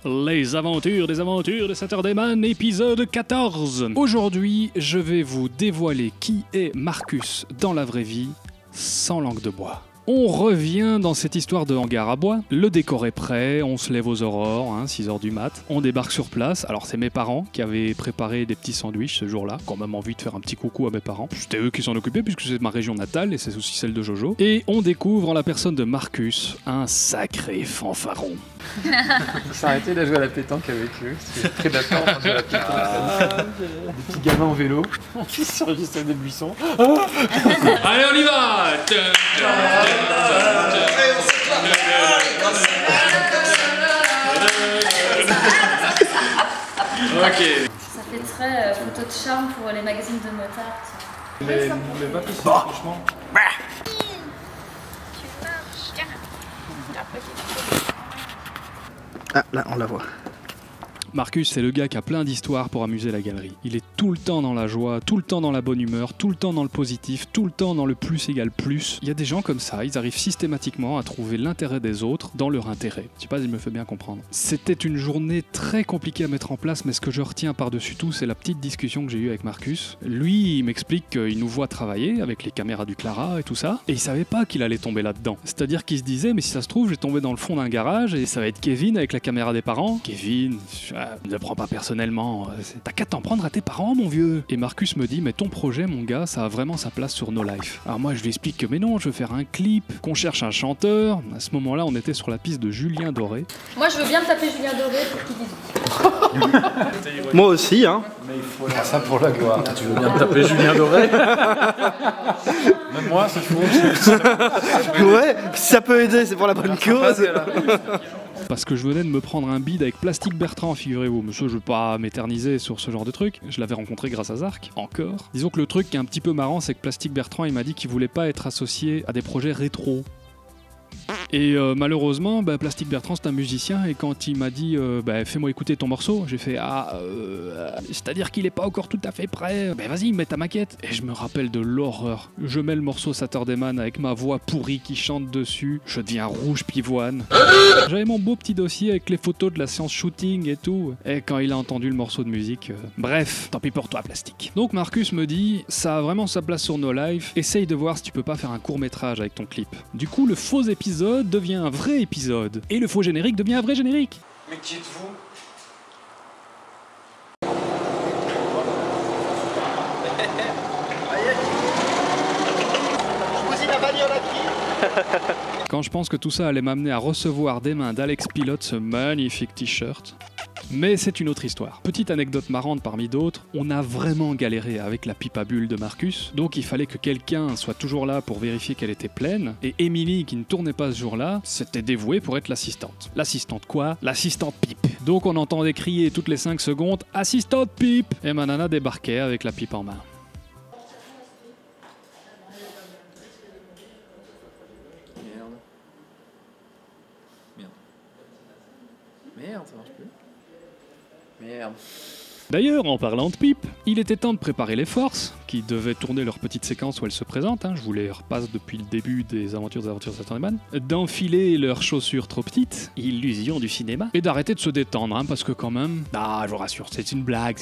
Les aventures de Saturday Man, épisode 14. Aujourd'hui, je vais vous dévoiler qui est Marcus dans la vraie vie, sans langue de bois. On revient dans cette histoire de hangar à bois. Le décor est prêt, on se lève aux aurores, 6h du mat. On débarque sur place. Alors c'est mes parents qui avaient préparé des petits sandwichs ce jour-là. Quand même envie de faire un petit coucou à mes parents. C'était eux qui s'en occupaient puisque c'est ma région natale et c'est aussi celle de Jojo. Et on découvre en la personne de Marcus un sacré fanfaron. Il s'est arrêté de jouer à la pétanque avec eux. C'est prédateur de jouer à la pétanque. Des petits gamins en vélo qui surgissent des buissons. Allez, on y va. Ok. Ça fait très photo de charme pour les magazines de motards. Mais pas plus, franchement. Ah, là, on la voit. Marcus, c'est le gars qui a plein d'histoires pour amuser la galerie. Il est tout le temps dans la joie, tout le temps dans la bonne humeur, tout le temps dans le positif, tout le temps dans le plus égale plus. Il y a des gens comme ça, ils arrivent systématiquement à trouver l'intérêt des autres dans leur intérêt. Je sais pas si je me fais bien comprendre. C'était une journée très compliquée à mettre en place, mais ce que je retiens par-dessus tout, c'est la petite discussion que j'ai eue avec Marcus. Lui, il m'explique qu'il nous voit travailler avec les caméras du Clara et tout ça, et il savait pas qu'il allait tomber là-dedans. C'est-à-dire qu'il se disait, mais si ça se trouve, je vais tomber dans le fond d'un garage et ça va être Kevin avec la caméra des parents. Kevin, ne le prends pas personnellement, t'as qu'à t'en prendre à tes parents, mon vieux. Et Marcus me dit, mais ton projet, mon gars, ça a vraiment sa place sur No Life. Alors moi, je lui explique que, mais non, je veux faire un clip, qu'on cherche un chanteur. À ce moment-là, on était sur la piste de Julien Doré. Moi, je veux bien me taper Julien Doré pour qu'il dise. Moi aussi, hein. Mais il faut faire ça pour la gloire. Tu veux bien taper Julien Doré? Même moi, c'est fou. Ouais, si ça peut aider, c'est pour la bonne cause. Parce que je venais de me prendre un bide avec Plastique Bertrand, figurez-vous. Monsieur, je veux pas m'éterniser sur ce genre de truc. Je l'avais rencontré grâce à Zark, encore. Disons que le truc qui est un petit peu marrant, c'est que Plastique Bertrand, il m'a dit qu'il voulait pas être associé à des projets rétro. Et malheureusement, Plastique Bertrand c'est un musicien et quand il m'a dit fais-moi écouter ton morceau, j'ai fait c'est-à-dire qu'il est pas encore tout à fait prêt, vas-y mets ta maquette. Et je me rappelle de l'horreur. Je mets le morceau Saturday Man avec ma voix pourrie qui chante dessus, je deviens rouge pivoine. J'avais mon beau petit dossier avec les photos de la séance shooting et tout. Et quand il a entendu le morceau de musique, bref, tant pis pour toi Plastique. Donc Marcus me dit, ça a vraiment sa place sur No Life, essaye de voir si tu peux pas faire un court-métrage avec ton clip. Du coup le faux épisode devient un vrai épisode. Et le faux générique devient un vrai générique. Mais qui êtes-vous? Quand je pense que tout ça allait m'amener à recevoir des mains d'Alex Pilote ce magnifique t-shirt. Mais c'est une autre histoire. Petite anecdote marrante parmi d'autres, on a vraiment galéré avec la pipe à bulles de Marcus, donc il fallait que quelqu'un soit toujours là pour vérifier qu'elle était pleine, et Emily, qui ne tournait pas ce jour-là, s'était dévouée pour être l'assistante. L'assistante quoi? L'assistante pipe. Donc on entendait crier toutes les 5 secondes « Assistante pipe !» et ma nana débarquait avec la pipe en main. Merde, ça marche plus. Merde. D'ailleurs, en parlant de pipe, il était temps de préparer les forces, qui devaient tourner leur petite séquence où elles se présentent, je vous les repasse depuis le début des aventures Saturday Man, d'enfiler leurs chaussures trop petites, illusion du cinéma, et d'arrêter de se détendre, parce que quand même, je vous rassure, c'est une blague.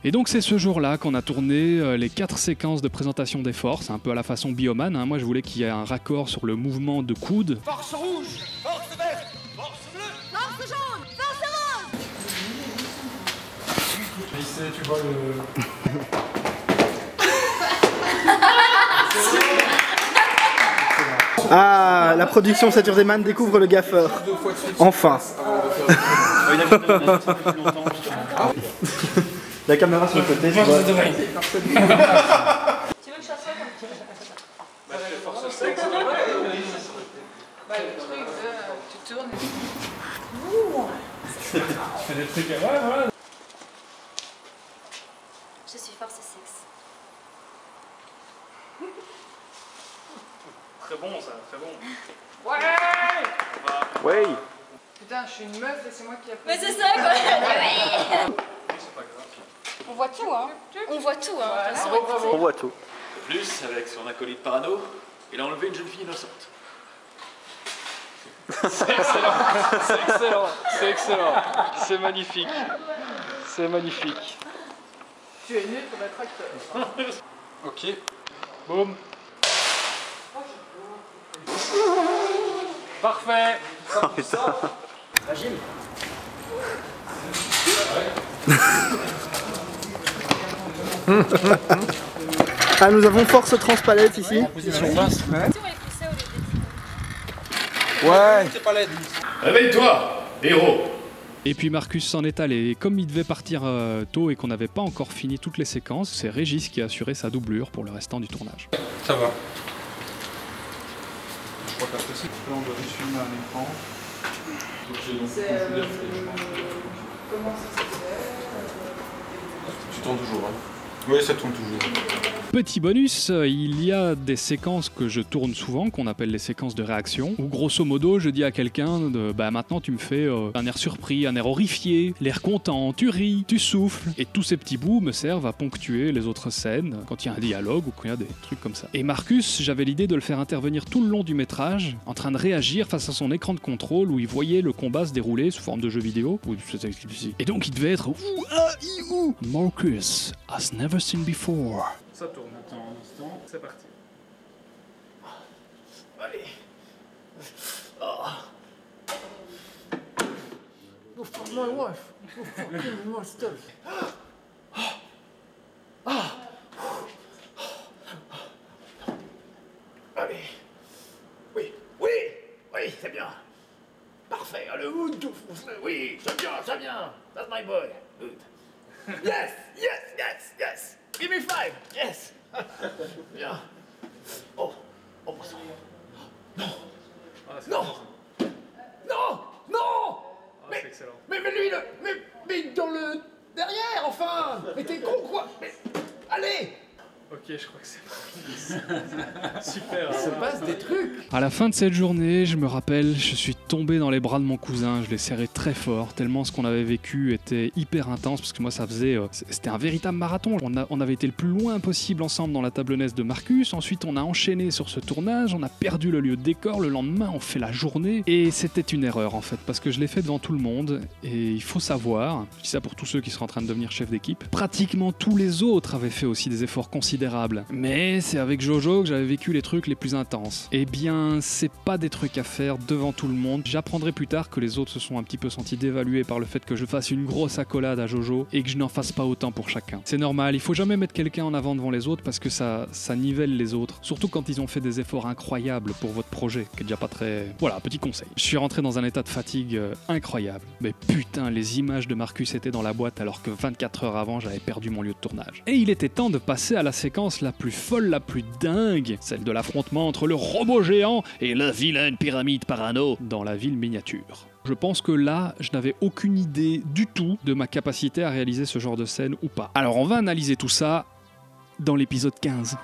Et donc c'est ce jour-là qu'on a tourné les 4 séquences de présentation des forces, un peu à la façon Bioman, moi je voulais qu'il y ait un raccord sur le mouvement de coude. Force rouge, force verte, force bleue, force jaune, force orange. Mais tu vois le... Ah, la production Saturday Man découvre le gaffeur. Enfin. La caméra sur le côté, tu vois. Tu veux que je fasse quoi comme le truc tu tournes. Tu fais des trucs à... Ouais, voilà. Je suis force sexe. Très bon ça, très bon. Ouais. Oui. Putain, je suis une meuf et c'est moi qui a pris. Mais c'est ça quoi. C'est pas grave. On voit tout On voit tout On voit tout. Plus, avec son acolyte parano, il a enlevé une jeune fille innocente. C'est excellent, c'est excellent, c'est excellent, c'est magnifique, c'est magnifique. Tu es né comme un tracteur. Ok, boum. Parfait. Oh putain. Ah, nous avons force transpalette ici. Ouais. Réveille-toi, héros. Et puis Marcus s'en est allé. Et comme il devait partir tôt et qu'on n'avait pas encore fini toutes les séquences, c'est Régis qui a assuré sa doublure pour le restant du tournage. Ça va. Je crois qu'après c'est là on doit juste filmer un écran. Comment ça se fait? Tu tournes toujours, hein. Oui, ça tourne toujours. Petit bonus, il y a des séquences que je tourne souvent, qu'on appelle les séquences de réaction, où grosso modo je dis à quelqu'un bah maintenant tu me fais un air surpris, un air horrifié, l'air content, tu ris, tu souffles, et tous ces petits bouts me servent à ponctuer les autres scènes, quand il y a un dialogue ou quand il y a des trucs comme ça. Et Marcus, j'avais l'idée de le faire intervenir tout le long du métrage, en train de réagir face à son écran de contrôle où il voyait le combat se dérouler sous forme de jeu vidéo. Et donc il devait être Marcus has never seen before. Ça tourne de temps en instant. C'est parti. Allez. Oh. No fuck my wife. No fucking my stuff. Allez. Oui, oui, oui, c'est bien. Parfait, le hood tout foncé. Oui, c'est bien. That's my boy. Good. Yes, yes, yes, yes. Give me 5. Yes. Bien. Oh, oh, bon sang. Non. Non. Non. Non. Mais, c'est excellent. mais lui, mais dans le derrière, enfin. Mais t'es con quoi. Mais, allez. Ok, je crois que c'est super. Il se passe des trucs. À la fin de cette journée, je me rappelle, je suis tombé dans les bras de mon cousin, je l'ai serré très fort, tellement ce qu'on avait vécu était hyper intense, parce que moi ça faisait... c'était un véritable marathon. On avait été le plus loin possible ensemble dans la tablonnaise de Marcus, ensuite on a enchaîné sur ce tournage, on a perdu le lieu de décor, le lendemain on fait la journée, et c'était une erreur en fait, parce que je l'ai fait devant tout le monde, et il faut savoir, je dis ça pour tous ceux qui seraient en train de devenir chef d'équipe, pratiquement tous les autres avaient fait aussi des efforts considérables. Mais c'est avec Jojo que j'avais vécu les trucs les plus intenses. Eh bien, c'est pas des trucs à faire devant tout le monde. J'apprendrai plus tard que les autres se sont un petit peu sentis dévalués par le fait que je fasse une grosse accolade à Jojo et que je n'en fasse pas autant pour chacun. C'est normal, il faut jamais mettre quelqu'un en avant devant les autres parce que ça nivelle les autres. Surtout quand ils ont fait des efforts incroyables pour votre projet, qui est déjà pas très... Voilà, petit conseil. Je suis rentré dans un état de fatigue incroyable. Mais putain, les images de Marcus étaient dans la boîte alors que 24 heures avant, j'avais perdu mon lieu de tournage. Et il était temps de passer à la séquence la plus folle, la plus dingue, celle de l'affrontement entre le robot géant et la vilaine pyramide parano dans la ville miniature. Je pense que là, je n'avais aucune idée du tout de ma capacité à réaliser ce genre de scène ou pas. Alors on va analyser tout ça dans l'épisode 15.